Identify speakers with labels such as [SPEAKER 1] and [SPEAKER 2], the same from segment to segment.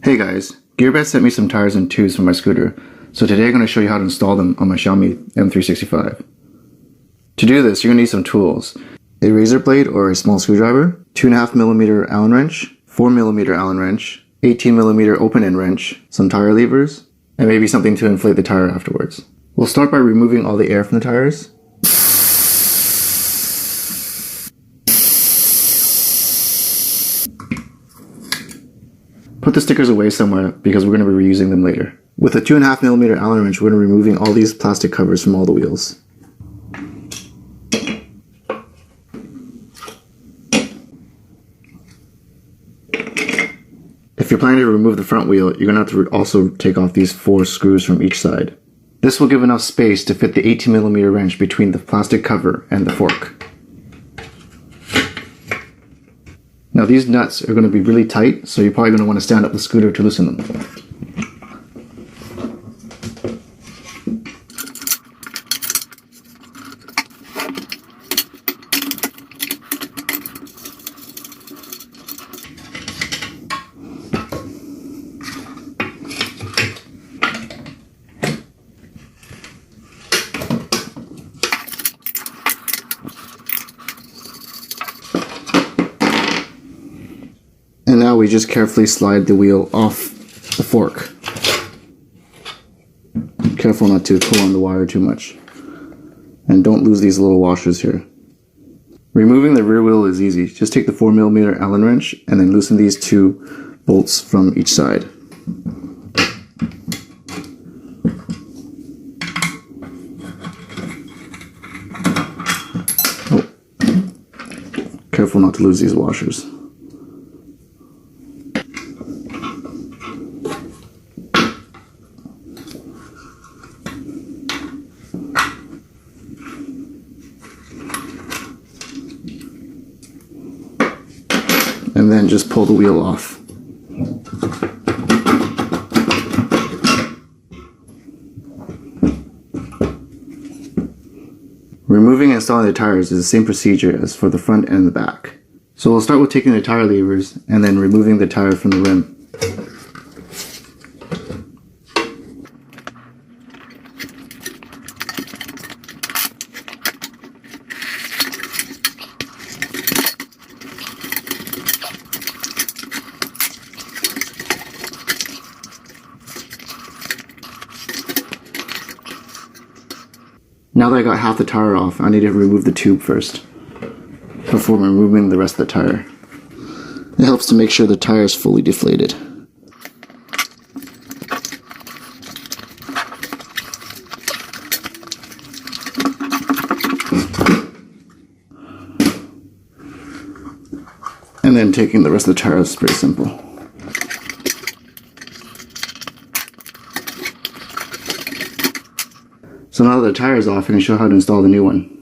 [SPEAKER 1] Hey guys, GearBest sent me some tires and tubes for my scooter, so today I'm going to show you how to install them on my Xiaomi M365. To do this, you're going to need some tools: a razor blade or a small screwdriver, 2.5mm Allen wrench, 4mm Allen wrench, 18mm open-end wrench, some tire levers, and maybe something to inflate the tire afterwards. We'll start by removing all the air from the tires. Put the stickers away somewhere because we're going to be reusing them later. With a 2.5mm Allen wrench, we're going to be removing all these plastic covers from all the wheels. If you're planning to remove the front wheel, you're going to have to also take off these 4 screws from each side. This will give enough space to fit the 18mm wrench between the plastic cover and the fork. Now these nuts are going to be really tight, so you're probably going to want to stand up the scooter to loosen them. And now we just carefully slide the wheel off the fork. Careful not to pull on the wire too much. And don't lose these little washers here. Removing the rear wheel is easy. Just take the 4mm Allen wrench and then loosen these 2 bolts from each side. Oh. Careful not to lose these washers. And then just pull the wheel off. Removing and installing the tires is the same procedure as for the front and the back. So we'll start with taking the tire levers and then removing the tire from the rim. Now that I got half the tire off, I need to remove the tube first, before removing the rest of the tire. It helps to make sure the tire is fully deflated. And then taking the rest of the tire is pretty simple. So now that the tire is off, I can show how to install the new one.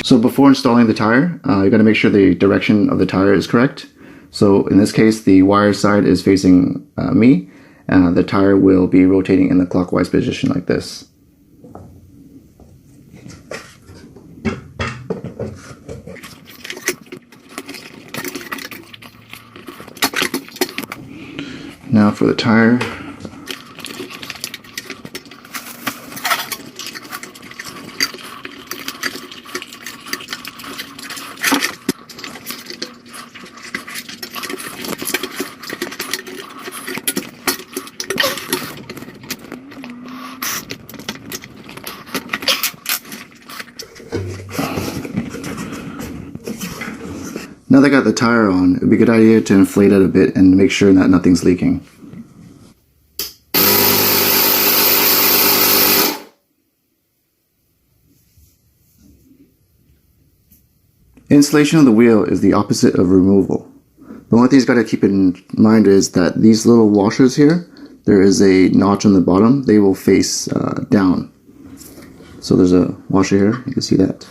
[SPEAKER 1] So before installing the tire, you got to make sure the direction of the tire is correct. So in this case, the wire side is facing me, and the tire will be rotating in the clockwise position like this. Now for the tire. Now that I got the tire on, it would be a good idea to inflate it a bit and make sure that nothing's leaking. Installation of the wheel is the opposite of removal. The only thing you've got to keep in mind is that these little washers here, there is a notch on the bottom, they will face down. So there's a washer here, you can see that.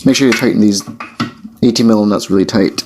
[SPEAKER 1] Make sure you tighten these 18mm nuts really tight.